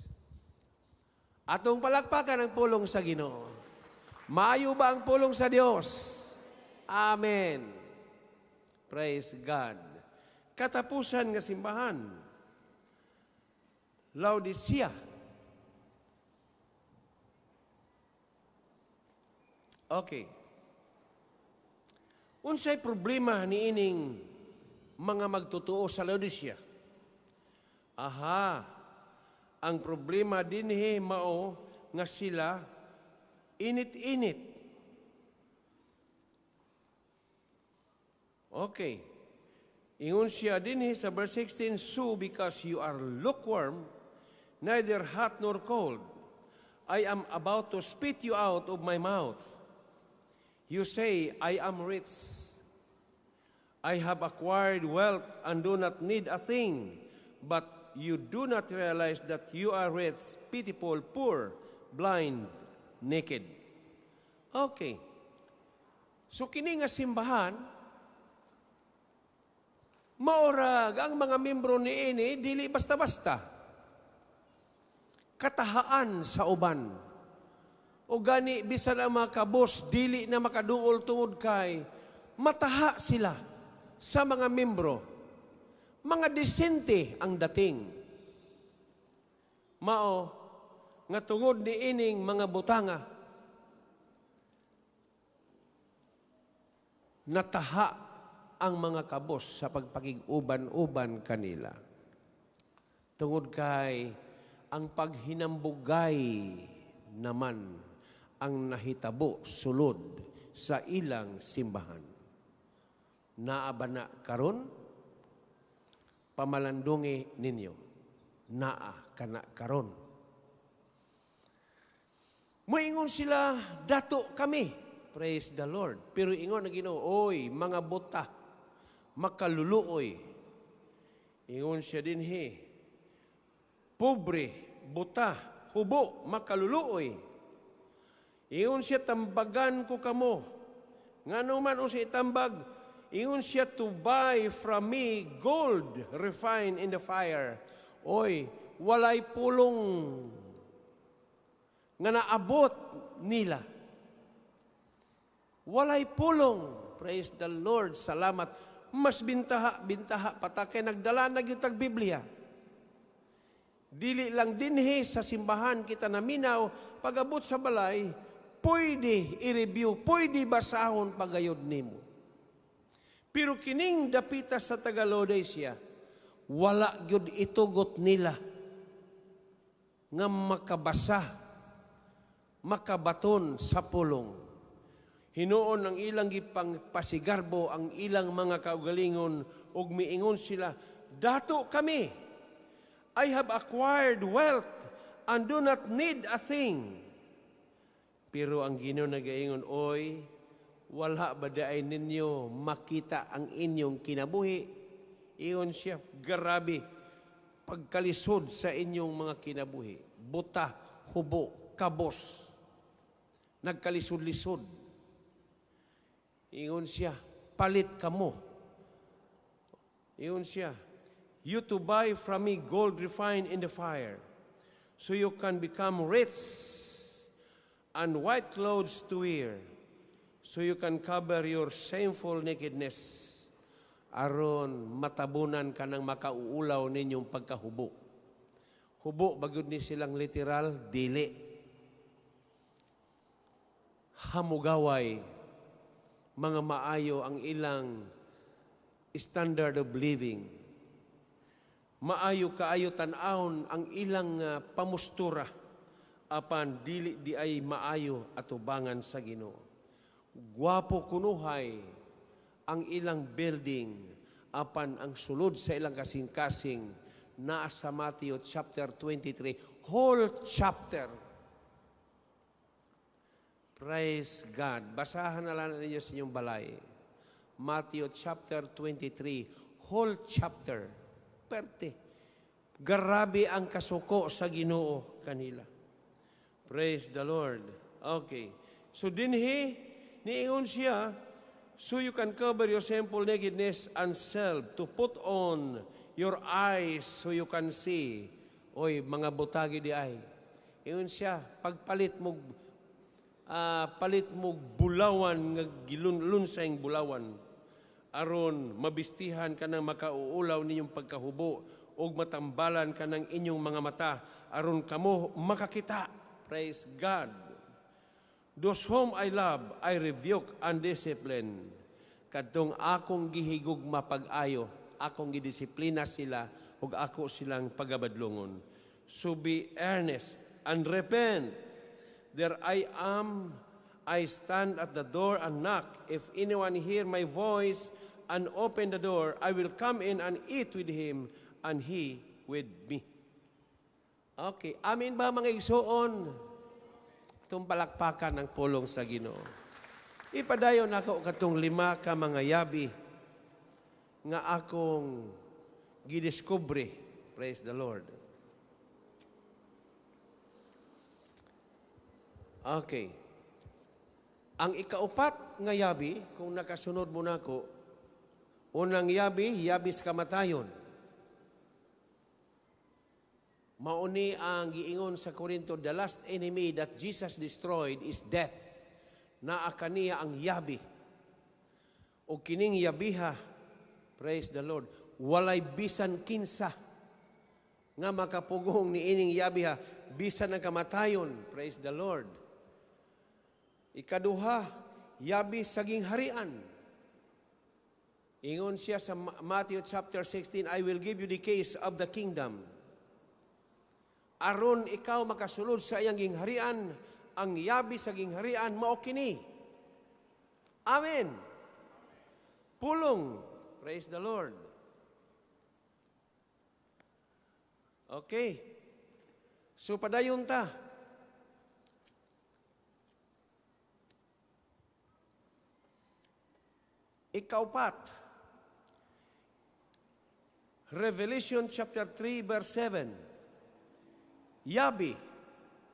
Atong palakpakan ang pulong sa Ginoo. Maayo ba ang pulong sa Diyos? Amen. Praise God. Katapusan nga simbahan. Laodicea. Okay. Unsay problema ni ining mga magtutuo sa Laodicea? Aha. Ang problema dinhi mao nga sila init-init. Okay. Ingon siya dinhi sa verse 16, so because you are lukewarm, neither hot nor cold, I am about to spit you out of my mouth. You say, I am rich. I have acquired wealth and do not need a thing, but you do not realize that you are rich, pitiful, poor, blind, naked. Okay. So kini nga simbahan, maorag ang mga membro ni ini dili basta-basta. Katahaan sa uban. O gani bisan ang mga kabos dili na makaduol tungod kay mataha sila sa mga membro. Mga disente ang dating. Mao nga tungod ni ining mga butanga nataha ang mga kabos sa pagpakig-uban-uban kanila. Tungod kay ang paghinambugay naman ang nahitabo sulod sa ilang simbahan. Naa ba na karon? Pamalandungi ninyo. Naa kana karon. Moingon sila, dato kami. Praise the Lord. Pero ingon na Ginoo, oy, mga buta, makaluluoy. Ingon siya din, pobre, buta, hubo, makaluluoy. Ingon siya, tambagan ko kamo. Nga naman o siya itambag, ingon siya, to buy from me gold refined in the fire. Oy, walay pulong nga naabot nila. Walay pulong. Praise the Lord. Salamat. Mas bintaha patakay nagdala na gyud tag Biblia. Dili lang dinhi sa simbahan kita naminaw, pag-abot sa balay, pwede i-review, pwede basahon pagayod nimo. Pero kining dapita sa Tagalodicea, wala gyud itugot nila nga makabasa, makabaton sa pulong. Hinuon ang ilang gipang pasigarbo ang ilang mga kaugalingon ug miingon sila, dato kami, I have acquired wealth and do not need a thing. Pero ang Ginoo nagaingon, oy, wala ba daay ninyo makita ang inyong kinabuhi? Iyon siya, grabe, pagkalisod sa inyong mga kinabuhi. Buta, hubo, kabos, nagkalisod-lisod. Ingon siya, palit kamo. Ingon siya, you to buy from me gold refined in the fire, so you can become rich, and white clothes to wear, so you can cover your shameful nakedness, aron matabunan ka ng makauulaw ninyong pagkahubo. Hubo, bagod ni silang literal, dili. Hamugaway, mga maayo ang ilang standard of living. Maayo kaayo tan-awon ang ilang pamustura apan dili di ay maayo atubangan sa Ginoo. Gwapo kunuhay ang ilang building apan ang sulod sa ilang kasing-kasing naa sa Matthew chapter 23, whole chapter. Praise God. Basahan na lang ninyo sa inyong balay. Matthew chapter 23, whole chapter. Perte. Grabe ang kasuko sa Ginoo kanila. Praise the Lord. Okay. So dinhi, niingon siya, so you can cover your simple nakedness and self to put on your eyes so you can see. Oy, mga butagi di ay. Ingon siya, pagpalit mo bulawan nga gilunsay bulawan aron mabistihan ka ng makauulaw ninyong pagkahubo ug matambalan ka ng inyong mga mata aron kamo makakita. Praise God. Those whom I love, I rebuke and discipline. Kadtong akong gihigugma pag-ayo, akong gidisiplina sila ug ako silang pagabadlongon. So be earnest and repent. There I am, I stand at the door and knock. If anyone hear my voice and open the door, I will come in and eat with him and he with me. Okay, amin ba mga igsoon? Itong palakpakan ng pulong sa Ginoo. Ipadayon ako katong 5 ka mga yabi nga akong gidiskubre. Praise the Lord. Okay. Ang ikaupat nga yabi, kung nakasunod mo nako, unang yabi, yabis kamatayon. Mauni ang giingon sa Korinto, the last enemy that Jesus destroyed is death. Naa kaniya ang yabi. O kining yabiha, praise the Lord, walay bisan kinsa nga makapugong ni ining yabiha, bisan ang kamatayon, praise the Lord. Ikaduha, yabi saging harian. Ingon siya sa Matthew chapter 16, I will give you the keys of the kingdom. Aron ikaw makasulod sa iyang gingharian, ang yabi sa gingharian mao kini. Amen. Pulong. Praise the Lord. Okay. So padayon ta. Ikaupat. Revelation chapter 3 verse 7. Yabi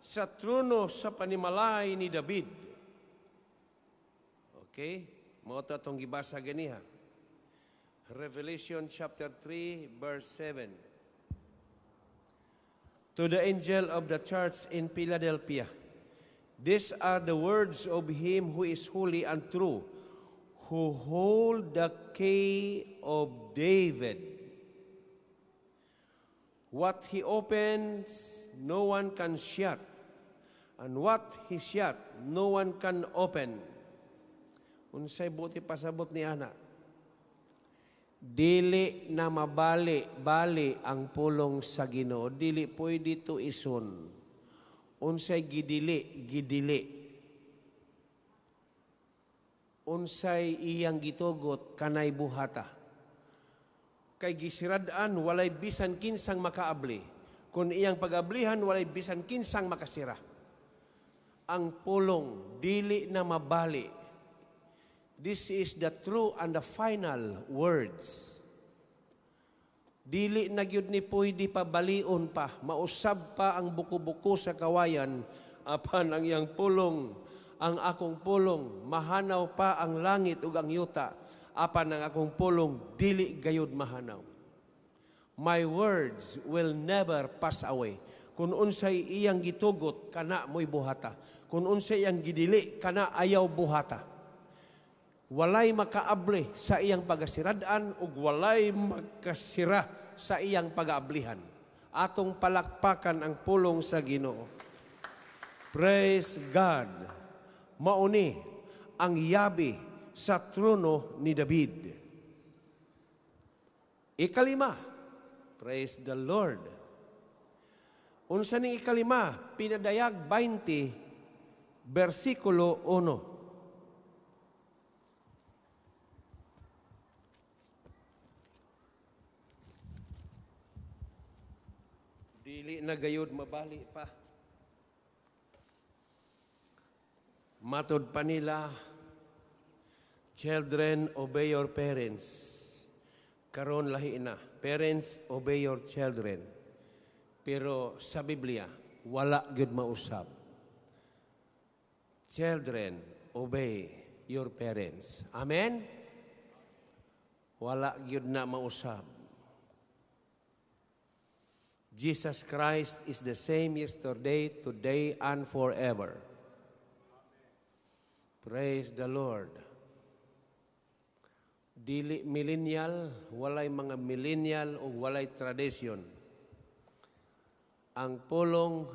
sa trono sa panimalay ni David. Okay? Mao ta tong gibasa ganiha. Revelation chapter 3 verse 7. To the angel of the church in Philadelphia, these are the words of him who is holy and true, who hold the key of David. What he opens, no one can shut. And what he shut, no one can open. Unsay buti pasabot ni ana. Dili na mabali ang pulong sa Ginoo, dili pwede to ison. Unsay gidili. Unsay iyang gitugot kanay buhata. Kay gisiradaan, walay bisan kinsang makaabli. Kung iyang pag-ablihan, walay bisan kinsang makasira. Ang pulong, dili na mabali. This is the true and the final words. Dili na gyud ni pwede pa balion pa, mausab pa ang buko-buko sa kawayan, apan ang iyang pulong, ang akong pulong, mahanaw pa ang langit ug ang yuta, apan ang akong pulong, dili gayud mahanaw. My words will never pass away. Kung unsay iyang gitugot, kana mo'y buhata. Kung unsay iyang gidili, kana ayaw buhata. Walay makaabli sa iyang pagasiradaan ug walay makasira sa iyang pag-aablihan. Atong palakpakan ang pulong sa Ginoo. Praise God. Mauni ang yabi sa trono ni David. Ikalima, praise the Lord. Unsa ning ikalima, pinadayag 20, versikulo 1. Dili na gayud mabali pa. Matod pa nila, children, obey your parents. Karon lahi na. Parents, obey your children. Pero sa Biblia, wala gyud mausab. Children, obey your parents. Amen? Wala gyud na mausab. Jesus Christ is the same yesterday, today, and forever. Praise the Lord. Dili millennial, walay mga millennial o walay tradition. Ang pulong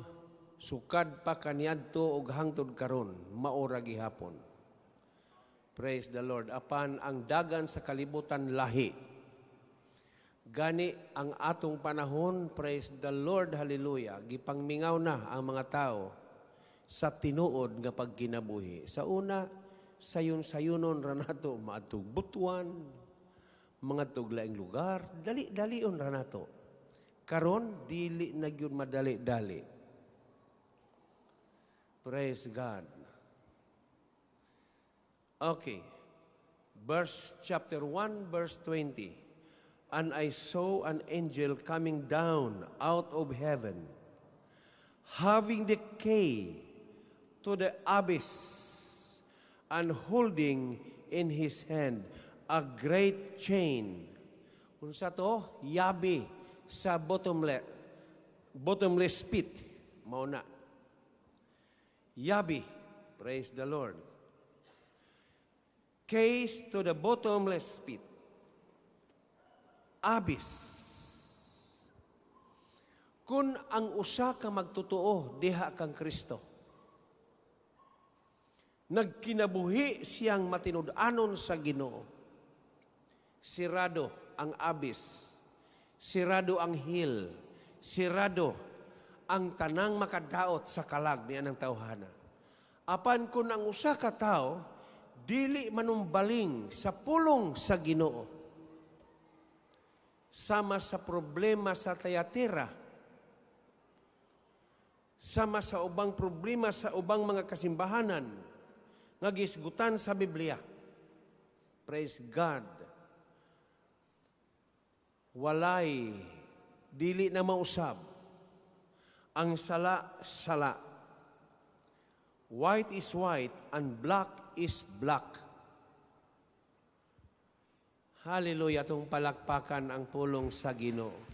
sukad pa kaniadto og hangtod karon, maura gihapon. Praise the Lord. Apan ang dagan sa kalibutan lahi. Gani ang atong panahon, praise the Lord, hallelujah. Gipangmingaw na ang mga tao sa tinuod nga pagkinabuhi. Sa una, sayon-sayonon ra nato maadtog butuan, mga tuglaing lugar, dali-dalion ra nato. Karon dili na gyud madali-dali. Praise God. Okay. Chapter 1 verse 20. And I saw an angel coming down out of heaven, having the key to the abyss, and holding in his hand a great chain. Unsa to? Yabi sa bottomless pit. Mao na. Yabi, praise the Lord. Case to the bottomless pit. Abyss. Kung ang usa ka magtotoo diha kang Kristo, nagkinabuhi siyang matinud-anon sa Ginoo, sirado ang abyss, sirado ang hill, sirado ang tanang makadaot sa kalag niya ng tawhana. Apan kung ang usa ka tao dili manumbaling sa pulong sa Ginoo, sama sa problema sa Tayatira, sama sa ubang problema sa ubang mga kasimbahanan nga gisgutan sa Biblia. Praise God. Walay, dili na mausab. Ang sala. White is white and black is black. Hallelujah, itong palakpakan ang pulong sa Ginoo.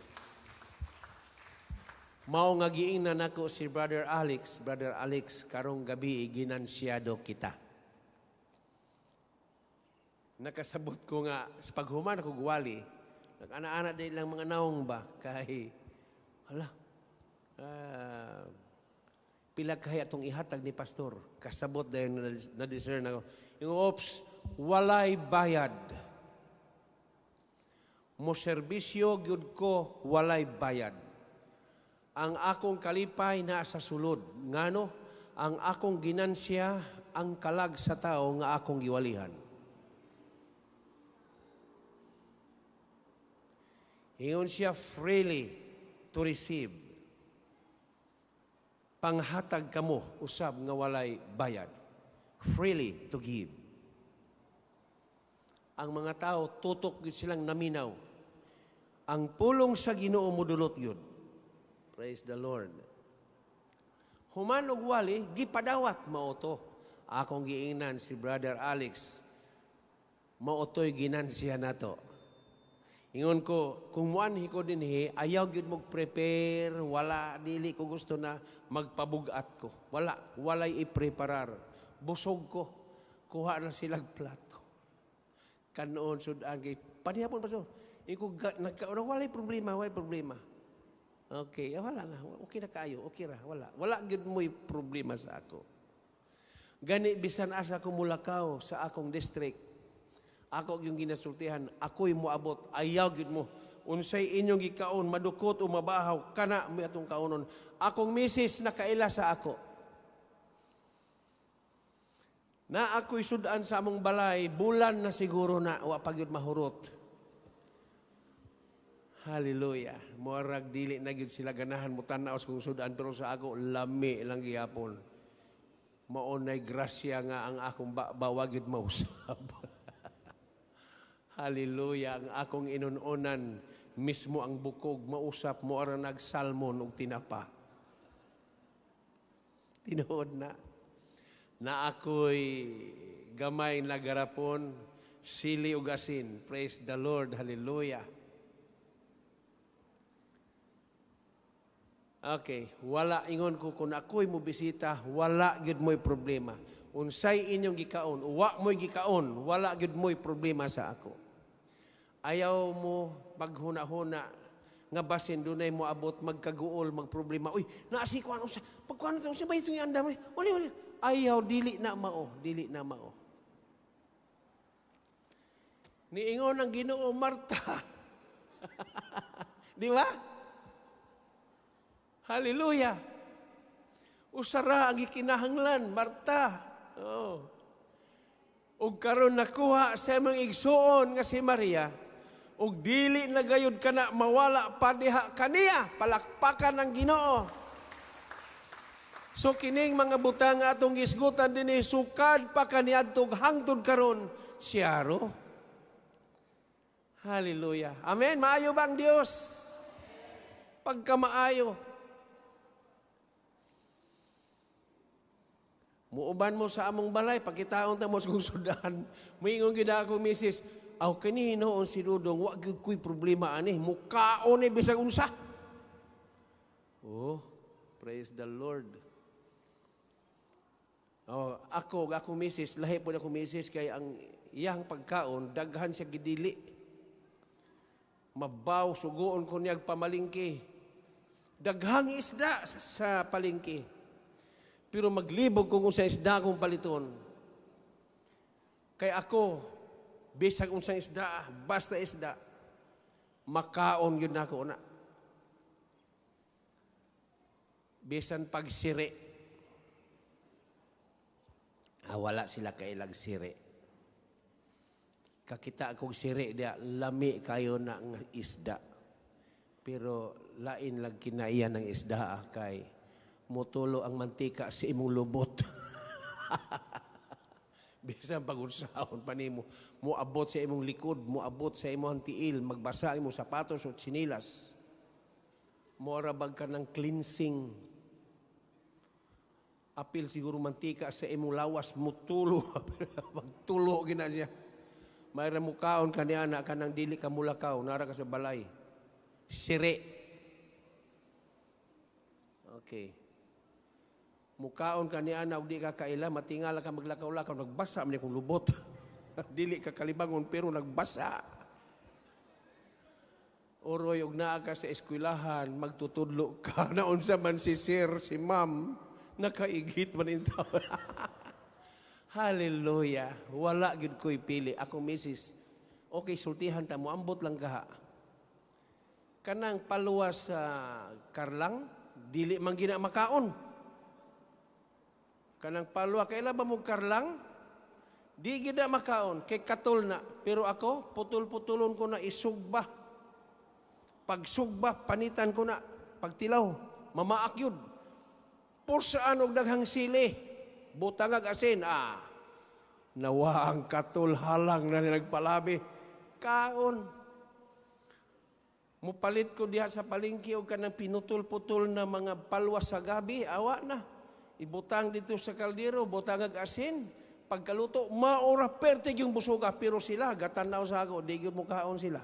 Mao nga giingnan nako si Brother Alex, karong gabi ginansyado kita. Nakasabot ko nga sa paghuman ako guwali, nag-ana-ana din lang mga naong ba kay pila kaya itong ihatag ni pastor. Kasabot dahil na-discern ako. Yung walay bayad. Mo serbisyo gyud ko walay bayad. Ang akong kalipay na sa sulod. Ngano? Ang akong ginansya ang kalag sa tao nga akong giwalihan. Ingon siya freely to receive. Panghatag kamo usab nga walay bayad. Freely to give. Ang mga tao tutok gyud silang naminaw. Ang pulong sa Ginoo modulot gyud. Praise the Lord. Human og wali gipadawat mao to. Akong giingnan si Brother Alex. Mao to'y ginansya nato. Ingon ko, kung muanhi ko dinhi, ayaw gyud mo prepare, wala, dili ko gusto na magpabugat ko. Walay i-preparar. Busog ko. Kuha na silang plato. Kanoon sudan kay panihapon pa so. Iko walay problema. Okay, wala na. Okay na kayo. Okay ra, wala. Wala gyud mo'y problema sa ako. Gani bisan asa ko mulakaw sa akong district. Ako yung ginasultihan, ako'y moabot, ayaw gyud mo. Unsay inyong gikaon, madukot o mabahaw, kana mo atong kaunon. Akong misis nakaila sa ako. Na ako'y sudan sa among balay, bulan na siguro na, wa pa gyud mahurot. Hallelujah. Muarag dili na gyud sila ganahan mo tan-aw kung sudan, pero sa ako, lami lang gihapon. Maunay grasya nga ang akong bawag gyud mausab. Hallelujah. Ang akong inunonan, mismo ang bukog, mausap mo ara nagsalmon og tinapa. Tinuod na ako'y gamay na garapon, sili ug asin. Praise the Lord. Hallelujah. Okay, wala ingon ko kung ako'y mo bisita, wala gyud mo'y problema. Unsay inyong gikaon, wa mo'y gikaon, wala gyud mo'y problema sa ako. Ayaw mo paghuna-huna nga basin dunay mo abot magkaguol, magproblema. Uy, naasi ko ano sa pagkuan to sa bayto yung andam. Wali. Ayaw dili na mao. Niingon ang Ginoo Marta. Di ba? Hallelujah. Usara ang gikinahanglan, Marta. Oh. Ug karon nakuha sa imong igsuon nga si Maria, ug dili na gayud kana mawala pa diha kaniya, palakpakan ng Ginoo. So kining mga butang atong gisgutan dinhi sukad pa kaniadtog hangtod karon siyaro. Hallelujah. Amen. Maayo ba ang Dios? Pagkamaayo. Muuban mo sa among balay, pagkitaon ta mo sa kong sudan. Moingon gid ako misis, aw kani noon si Dudong, wa gyud ko'y problema ani, mukaon ni bisag unsa. Oh, praise the Lord. Oh, ako misis, lahi po ako misis kay ang iyang pagkaon daghan siya gidili. Mabaw sugoon ko niyag pamalingki. Daghang isda sa palingki. Pero maglibog ko kung sa isda kong paliton. Kay ako, bisag unsang isda, basta isda, makaon yun na ako na. Bisan pagsiri. Wala sila kailang siri. Kakita akong siri dia, lami kayo na ng isda. Pero lain lang kinaiyan ng isda kay mutulo ang mantika sa imong lubot. Bisan pag-unsahon pa nimo, muabot sa imong likod, muabot sa imong tiil, magbasa imong sapatos o tsinilas. Muarabag ka ng cleansing. Apil siguro mantika sa imong lawas, mutulo. Magtulo gina siya. Mayra mukaon ka niya na ka ng dili ka mulakaw, nara ka sa balay. Siri. Okay. Mukaon ka niya na, di ka kaila, matingala ka maglakaw-lakaw, nagbasa man kung lubot. Dili ka kalibangon, pero nagbasa. Oroy, og naa ka sa eskwelahan, magtutudlo ka, naunsa man si sir, si ma'am, nakaigit man yung tao. Hallelujah. Wala gid ko'y pili. Ako, misis, okay, sultihan ta mo, ambot lang ka. Kanang paluwas sa karlang, dili man gina makaon. Kanang palwa, kailan ba mo karlang? Di gida makaon, kay katol na. Pero ako, putol-putulon ko na isugba. Pag sugba, panitan ko na. Pagtilaw, mamaak yun. Pursaan og daghang sili. Butangag asin, nawa ang katol halang na nagpalabi. Kaon. Mupalit ko diha sa palengke og kanang pinutol-putol na mga palwas sa gabi, awa na. Ibutang dito sa kaldero, butangag asin. Pagkaluto, maura pertig yung busuga. Pero sila, gatanaw sa ako, di yun mukhaon sila.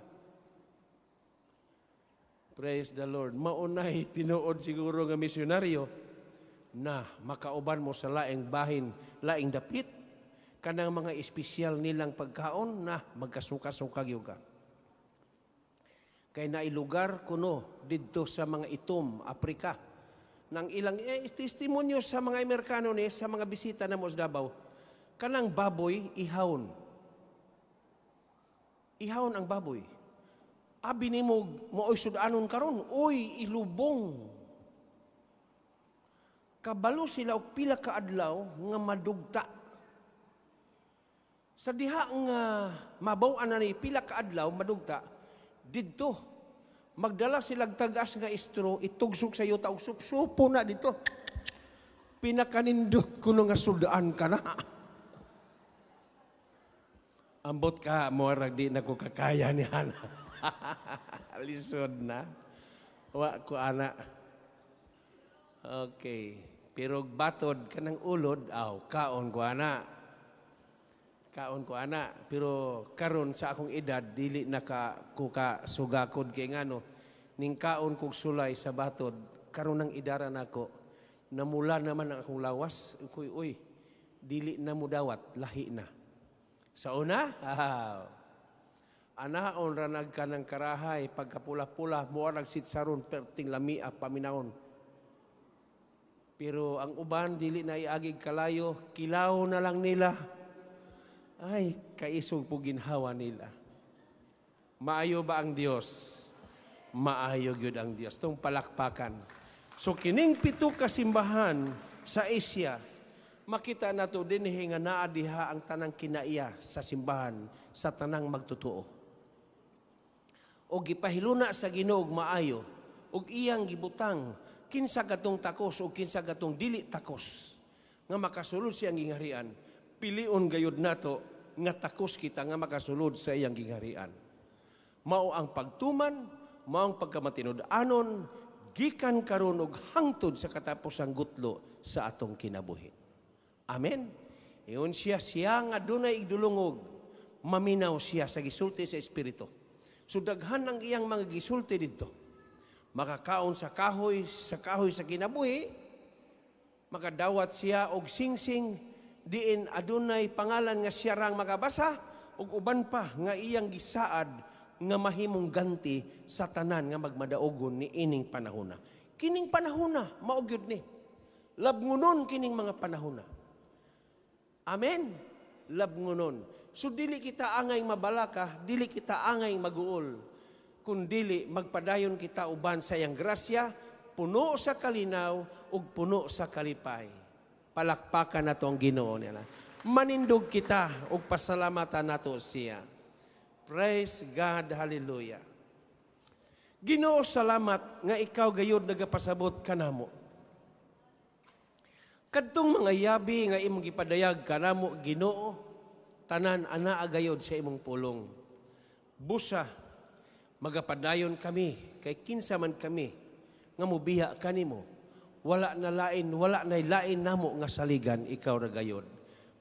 Praise the Lord. Maunay, tinuod siguro ng misyonaryo na makauban mo sa laing bahin, laing dapit. Kanang mga espesyal nilang pagkaon na magkasuka-suka yung ka. Kaya nailugar kuno dito sa mga itom, Afrika. Nang ilang testimonyo sa mga Amerikano ni sa mga bisita na mo sa Davao, kanang baboy ihawon. Ihawon ang baboy. Abi ni mo oy sudanon karon, oy ilubong. Kabalo sila og pila ka adlaw nga madugta. Sa diha nga mabaw-an na ni pila ka adlaw madugta didto. Magdala silang tagas nga istro, itugsok sa iyo, taog supo na dito. Pinakanindot ko nga sudaan ka na. Ambot ka, morag di na ko kakaya ni Hana. Lisod na. Wa ko ana. Okay. Pero batod ka ng ulod, kaon ko ana. Kaon ko ana, pero karon sa akong edad dili na kuka sugakod kay ngano ning kaon kog sulay sa batod karon nang idara nako namula naman ang akong lawas uy dili na mo dawat lahi na sa una anaon ra nagkanang karahay pagkapula-pula mo nagsitsaron perting lamia paminaon pero ang uban dili na iagig kalayo kilaw na lang nila. Ay, kaisog po ginhawa nila. Maayo ba ang Diyos? Maayo yun ang Diyos. Itong palakpakan. So, kining pito kasimbahan sa Asia, makita na to din nga naadiha ang tanang kinaiya sa simbahan, sa tanang magtutuo. O gipahiluna sa Ginoo maayo, o iyang gibutang, kinsa gatong takos o kinsa gatong dili takos, nga makasulod siyang gingharian, pilion gayud nato nga takos kita nga makasulod sa iyang gingharian. Mao ang pagtuman, mao ang pagkamatinud-anon, gikan karon og hangtod sa katapusang gutlo sa atong kinabuhi. Amen. Iyon siya nga dunay igdulungog, maminaw siya sa gisulti sa Espiritu. So daghan ang iyang mga gisulti dito. Makakaon sa kahoy sa kinabuhi, makadawat siya og singsing, diin adunay pangalan nga siya rang makabasa, ug uban pa nga iyang gisaad nga mahimong ganti sa tanan nga magmadaogon ni ining panahona. Kining panahona, maugyod ni. Labngunon kining mga panahona. Amen. Labngunon. So dili kita angay mabalaka, dili kita angay maguol, kun dili magpadayon kita uban sa iyang grasya, puno sa kalinaw ug puno sa kalipay. Palakpakan nato ang Ginoo nila. Manindog kita ug pasalamatan nato siya. Praise God, hallelujah. Ginoo, salamat nga ikaw gayud nagapasabot kanamo. Kadtong mga yabi nga imong gipadayag kanamo, Ginoo, tanan anaa gayud sa imong pulong. Busa magapadayon kami kay kinsa man kami nga mubiya kanimo. Wala na lain namo nga saligan ikaw ra gayud.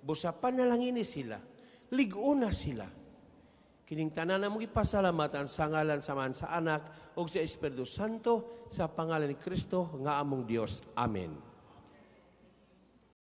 Busa panalangini sila, liguna sila. Kining tanan namong ipasalamatan sa ngalan samahan sa Anak ug sa Espiritu Santo sa pangalan ni Kristo nga among Dios. Amen.